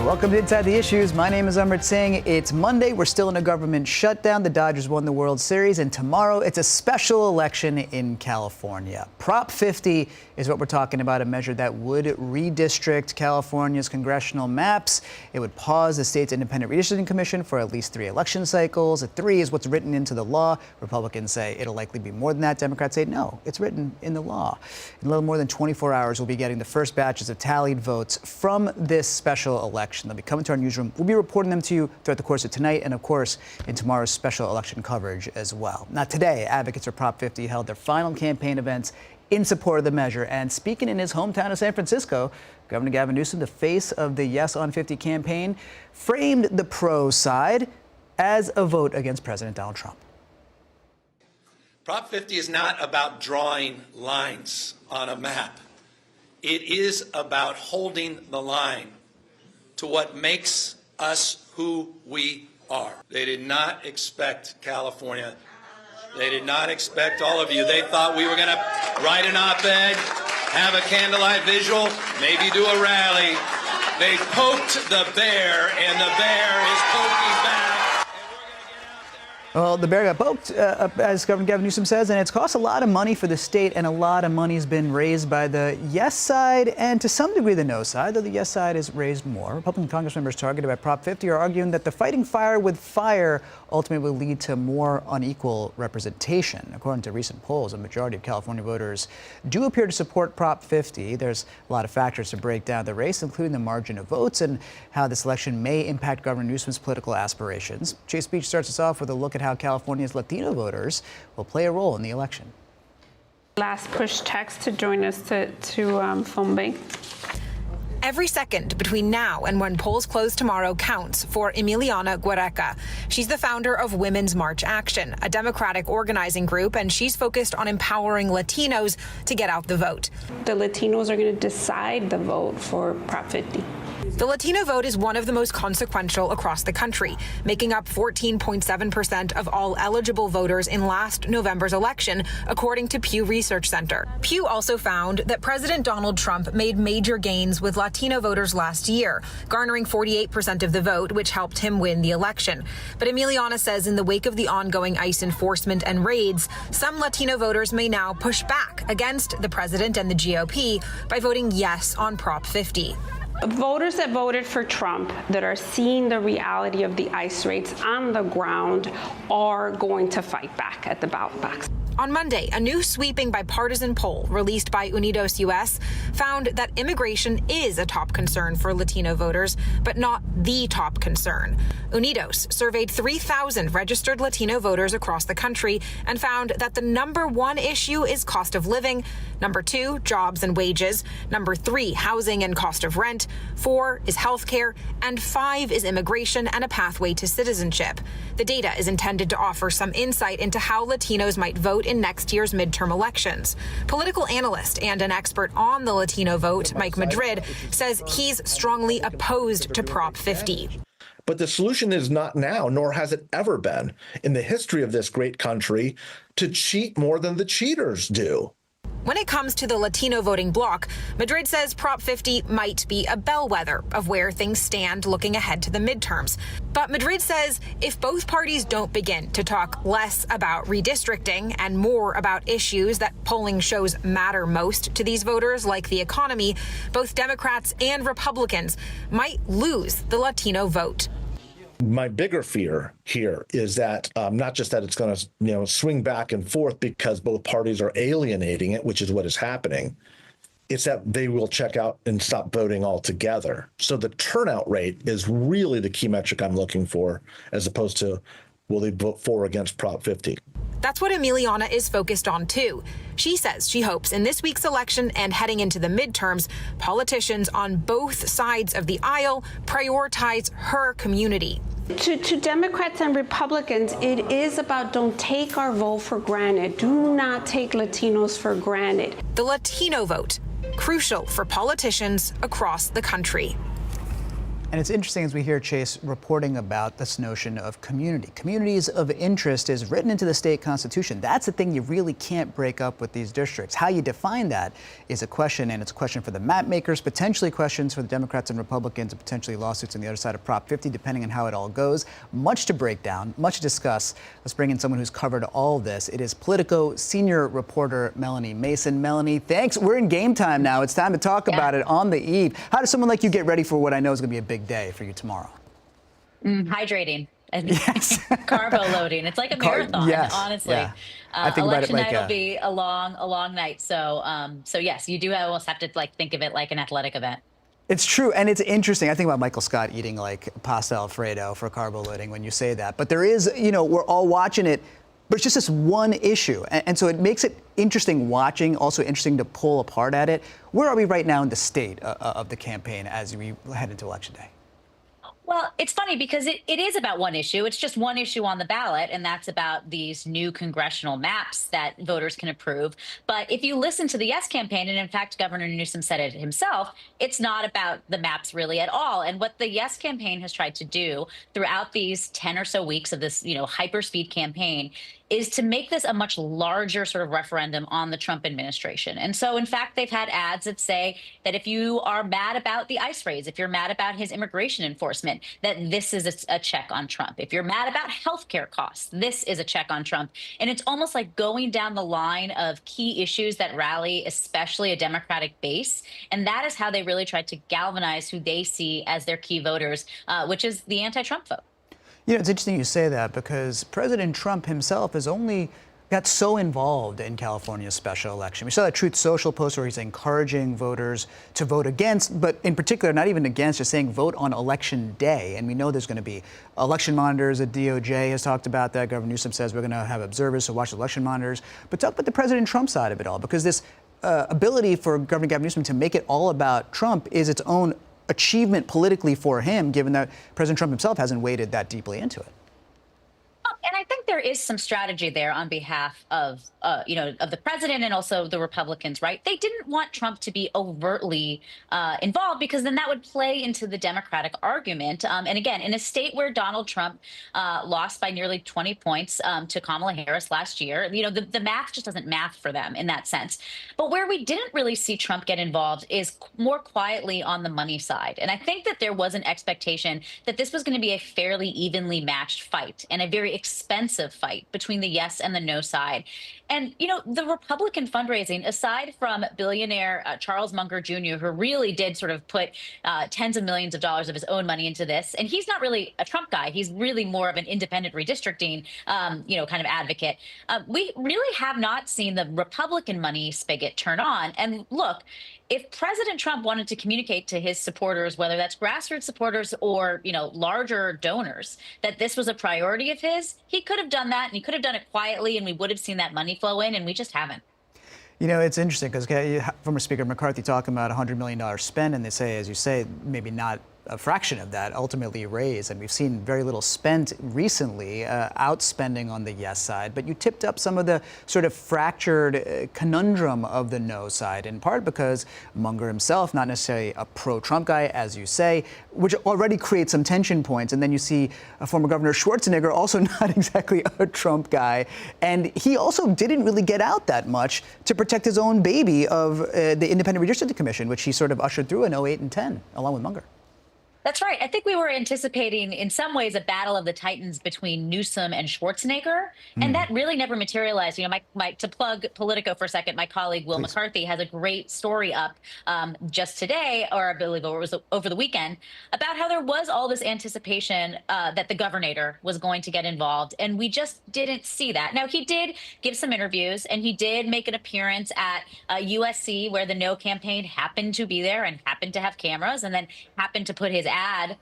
Welcome to Inside the Issues. My name is Amrit Singh. It's Monday. We're still in a government shutdown. The Dodgers won the World Series, and tomorrow it's a special election in California. Prop 50 is what we're talking about, a measure that would redistrict California's congressional maps. It would pause the state's independent redistricting commission for at least 3 election cycles. 3 is what's written into the law. Republicans say it'll likely be more than that. Democrats say no, it's written in the law. In a little more than 24 hours, we'll be getting the first batches of tallied votes from this special election. They'll be coming to our newsroom. We'll be reporting them to you throughout the course of tonight and, of course, in tomorrow's special election coverage as well. Now, today, advocates for Prop 50 held their final campaign events in support of the measure. And speaking in his hometown of San Francisco, Governor Gavin Newsom, the face of the Yes on 50 campaign, framed the pro side as a vote against President Donald Trump. Prop 50 is not about drawing lines on a map. It is about holding the line to what makes us who we are. They did not expect California. They did not expect all of you. They thought we were going to write an op-ed, have a candlelight visual, maybe do a rally. They poked the bear, and the bear is poking back. Well, the bear got poked, as Governor Gavin Newsom says, and it's cost a lot of money for the state, and a lot of money has been raised by the yes side and to some degree the no side, though the yes side has raised more. Republican Congress members targeted by Prop 50 are arguing that the fighting fire with fire ultimately will lead to more unequal representation. According to recent polls, a majority of California voters do appear to support Prop 50. There's a lot of factors to break down the race, including the margin of votes and how this election may impact Governor Newsom's political aspirations. Chase Beach starts us off with a look at how California's Latino voters will play a role in the election. Last push text to join us to phone bank. Every second between now and when polls close tomorrow counts for Emiliana Guerreca. She's the founder of Women's March Action, a Democratic organizing group, and she's focused on empowering Latinos to get out the vote. The Latinos are going to decide the vote for Prop 50. The Latino vote is one of the most consequential across the country, making up 14.7% of all eligible voters in last November's election, according to Pew Research Center. Pew also found that President Donald Trump made major gains with Latino voters last year, garnering 48% of the vote, which helped him win the election. But Emiliana says in the wake of the ongoing ICE enforcement and raids, some Latino voters may now push back against the president and the GOP by voting yes on Prop 50. Voters that voted for Trump that are seeing the reality of the ICE raids on the ground are going to fight back at the ballot box. On Monday, a new sweeping bipartisan poll released by Unidos US found that immigration is a top concern for Latino voters, but not the top concern. Unidos surveyed 3,000 registered Latino voters across the country and found that the number 1 issue is cost of living, number 2, jobs and wages, number 3, housing and cost of rent, 4 is healthcare, and 5 is immigration and a pathway to citizenship. The data is intended to offer some insight into how Latinos might vote in next year's midterm elections. Political analyst and an expert on the Latino vote, Mike Madrid, says he's strongly opposed to Prop 50. But the solution is not now, nor has it ever been in the history of this great country, to cheat more than the cheaters do. When it comes to the Latino voting bloc, Madrid says Prop 50 might be a bellwether of where things stand looking ahead to the midterms. But Madrid says if both parties don't begin to talk less about redistricting and more about issues that polling shows matter most to these voters, like the economy, both Democrats and Republicans might lose the Latino vote. My bigger fear here is that not just that it's going to, swing back and forth because both parties are alienating it, which is what is happening. It's that they will check out and stop voting altogether. So the turnout rate is really the key metric I'm looking for, as opposed to will they vote for or against Prop 50. That's what Emiliana is focused on, too. She says she hopes in this week's election and heading into the midterms, politicians on both sides of the aisle prioritize her community. To Democrats and Republicans, it is about don't take our vote for granted. Do not take Latinos for granted. The Latino vote, crucial for politicians across the country. And it's interesting as we hear Chase reporting about this notion of community. Communities of interest is written into the state constitution. That's the thing you really can't break up with these districts. How you define that is a question, and it's a question for the map makers, potentially questions for the Democrats and Republicans, and potentially lawsuits on the other side of Prop 50, depending on how it all goes. Much to break down, much to discuss. Let's bring in someone who's covered all of this. It is Politico senior reporter Melanie Mason. Melanie, thanks. We're in game time now. It's time to talk about it on the eve. How does someone like you get ready for what I know is going to be a big day for you tomorrow? Hydrating. Yes. Carbo loading. It's like a marathon, yes. honestly. Yeah. I think Election about it like night will be a long night. So yes, you do almost have to think of it like an athletic event. It's true, and it's interesting. I think about Michael Scott eating like pasta Alfredo for carbo loading when you say that. But there is, we're all watching it, but it's just this one issue. And so it makes it interesting watching, also interesting to pull apart at it. Where are we right now in the state of the campaign as we head into Election Day? Well, it's funny because it is about one issue. It's just one issue on the ballot, and that's about these new congressional maps that voters can approve. But if you listen to the Yes campaign, and in fact, Governor Newsom said it himself, it's not about the maps really at all. And what the Yes campaign has tried to do throughout these 10 or so weeks of this, hyperspeed campaign is to make this a much larger sort of referendum on the Trump administration. And so, in fact, they've had ads that say that if you are mad about the ICE raids, if you're mad about his immigration enforcement, that this is a check on Trump. If you're mad about healthcare costs, this is a check on Trump. And it's almost like going down the line of key issues that rally, especially a Democratic base. And that is how they really tried to galvanize who they see as their key voters, which is the anti-Trump vote. It's interesting you say that because President Trump himself has only got so involved in California's special election. We saw that Truth Social post where he's encouraging voters to vote against, but in particular, not even against, just saying vote on election day. And we know there's going to be election monitors. The DOJ has talked about that. Governor Newsom says we're going to have observers to watch the election monitors. But talk about the President Trump side of it all, because this ability for Governor Gavin Newsom to make it all about Trump is its own achievement politically for him, given that President Trump himself hasn't waded that deeply into it. And I think there is some strategy there on behalf of, of the president and also the Republicans, right? They didn't want Trump to be overtly involved because then that would play into the Democratic argument. And again, in a state where Donald Trump lost by nearly 20 points to Kamala Harris last year, the math just doesn't math for them in that sense. But where we didn't really see Trump get involved is more quietly on the money side. And I think that there was an expectation that this was going to be a fairly evenly matched fight and a very expensive fight between the yes and the no side. And, the Republican fundraising, aside from billionaire Charles Munger Jr., who really did sort of put tens of millions of dollars of his own money into this, and he's not really a Trump guy. He's really more of an independent redistricting, kind of advocate. We really have not seen the Republican money spigot turn on. And look, if President Trump wanted to communicate to his supporters, whether that's grassroots supporters or, larger donors, that this was a priority of his, he could have done that, and he could have done it quietly, and we would have seen that money flow in, and we just haven't. It's interesting because former Speaker McCarthy talking about $100 million spend, and they say, as you say, maybe not a fraction of that ultimately raised. And we've seen very little spent recently, outspending on the yes side. But you tipped up some of the sort of fractured conundrum of the no side, in part because Munger himself, not necessarily a pro-Trump guy, as you say, which already creates some tension points. And then you see former Governor Schwarzenegger, also not exactly a Trump guy. And he also didn't really get out that much to protect his own baby of the Independent Redistricting Commission, which he sort of ushered through in 08 and 10, along with Munger. That's right. I think we were anticipating, in some ways, a battle of the titans between Newsom and Schwarzenegger, and that really never materialized. To plug Politico for a second, my colleague Will McCarthy has a great story up just today, or I believe it was over the weekend, about how there was all this anticipation that the governor was going to get involved, and we just didn't see that. Now, he did give some interviews, and he did make an appearance at USC, where the No campaign happened to be there and happened to have cameras, and then happened to put his ad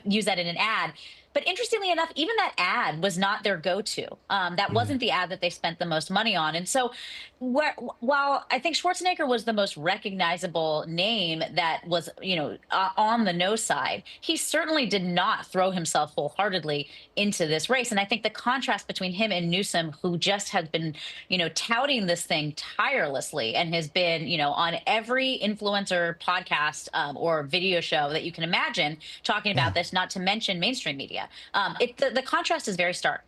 use that in an ad. But interestingly enough, even that ad was not their go-to. That wasn't the ad that they spent the most money on. And so while I think Schwarzenegger was the most recognizable name that was, on the no side, he certainly did not throw himself wholeheartedly into this race. And I think the contrast between him and Newsom, who just has been, touting this thing tirelessly and has been, on every influencer podcast or video show that you can imagine talking about this, not to mention mainstream media. The contrast is very stark.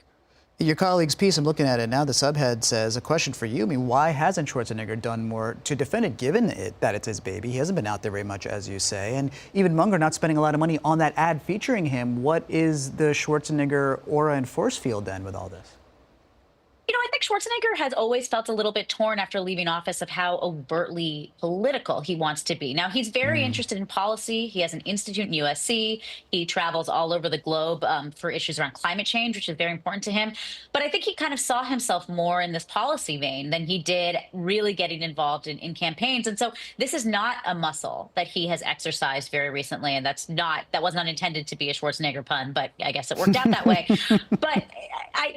Your colleague's piece, I'm looking at it now, the subhead says, a question for you. I mean, why hasn't Schwarzenegger done more to defend it, given that it's his baby? He hasn't been out there very much, as you say. And even Munger not spending a lot of money on that ad featuring him. What is the Schwarzenegger aura and force field then with all this? I think Schwarzenegger has always felt a little bit torn after leaving office of how overtly political he wants to be. Now, he's very interested in policy. He has an institute in USC. He travels all over the globe for issues around climate change, which is very important to him. But I think he kind of saw himself more in this policy vein than he did really getting involved in campaigns. And so this is not a muscle that he has exercised very recently. And that was not intended to be a Schwarzenegger pun, but I guess it worked out that way. But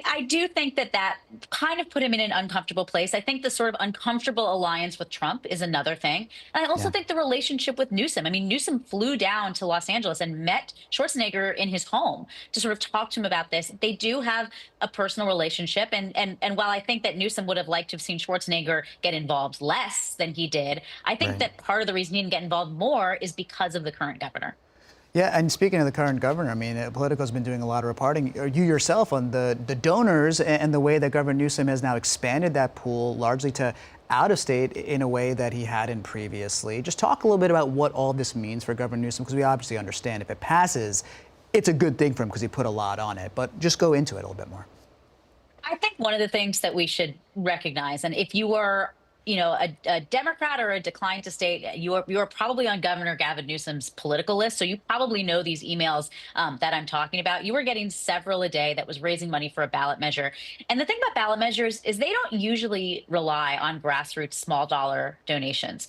I do think that kind of put him in an uncomfortable place. I think the sort of uncomfortable alliance with Trump is another thing. And I also think the relationship with Newsom. I mean, Newsom flew down to Los Angeles and met Schwarzenegger in his home to sort of talk to him about this. They do have a personal relationship. And while I think that Newsom would have liked to have seen Schwarzenegger get involved less than he did, I think that part of the reason he didn't get involved more is because of the current governor. Yeah, and speaking of the current governor, I mean, Politico's been doing a lot of reporting. You yourself on the donors and the way that Governor Newsom has now expanded that pool largely to out of state in a way that he hadn't previously. Just talk a little bit about what all this means for Governor Newsom, because we obviously understand if it passes, it's a good thing for him because he put a lot on it. But just go into it a little bit more. I think one of the things that we should recognize, and if you were a Democrat or a decline to state, you're probably on Governor Gavin Newsom's political list. So you probably know these emails that I'm talking about. You were getting several a day that was raising money for a ballot measure. And the thing about ballot measures is they don't usually rely on grassroots small dollar donations.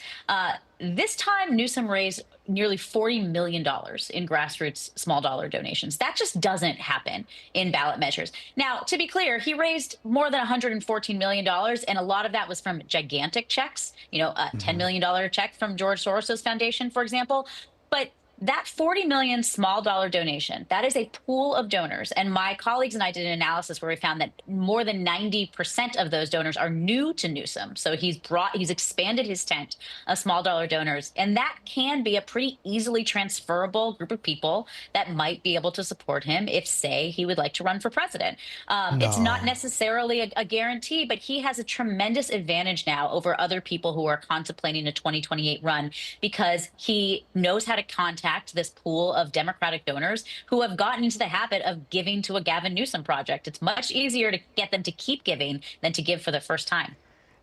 This time, Newsom raised nearly $40 million in grassroots small dollar donations. That just doesn't happen in ballot measures. Now, to be clear, he raised more than $114 million, and a lot of that was from gigantic checks, a $10 million check from George Soros' foundation, for example. But that $40 million small dollar donation, that is a pool of donors. And my colleagues and I did an analysis where we found that more than 90% of those donors are new to Newsom. So he's expanded his tent of small dollar donors. And that can be a pretty easily transferable group of people that might be able to support him if, say, he would like to run for president. It's not necessarily a guarantee, but he has a tremendous advantage now over other people who are contemplating a 2028 run because he knows how to contact this pool of Democratic donors who have gotten into the habit of giving to a Gavin Newsom project. It's much easier to get them to keep giving than to give for the first time.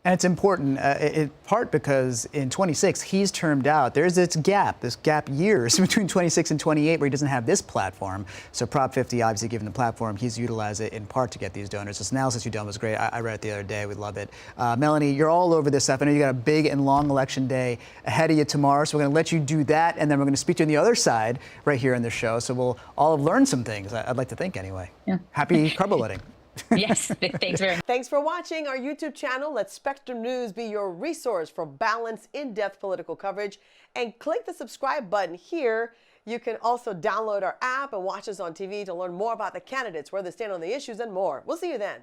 And it's important, in part because in 26, he's termed out. There's this gap years between 26 and 28 where he doesn't have this platform. So Prop 50, obviously given the platform, he's utilized it in part to get these donors. This analysis you've done was great. I read it the other day. We love it. Melanie, you're all over this stuff. I know you got a big and long election day ahead of you tomorrow. So we're going to let you do that. And then we're going to speak to you on the other side right here in the show. So we'll all have learned some things, I'd like to think anyway. Yeah. Happy carbo loading. Yes, thanks very much. Thanks for watching our YouTube channel. Let Spectrum News be your resource for balanced, in-depth political coverage. And click the subscribe button here. You can also download our app and watch us on TV to learn more about the candidates, where they stand on the issues, and more. We'll see you then.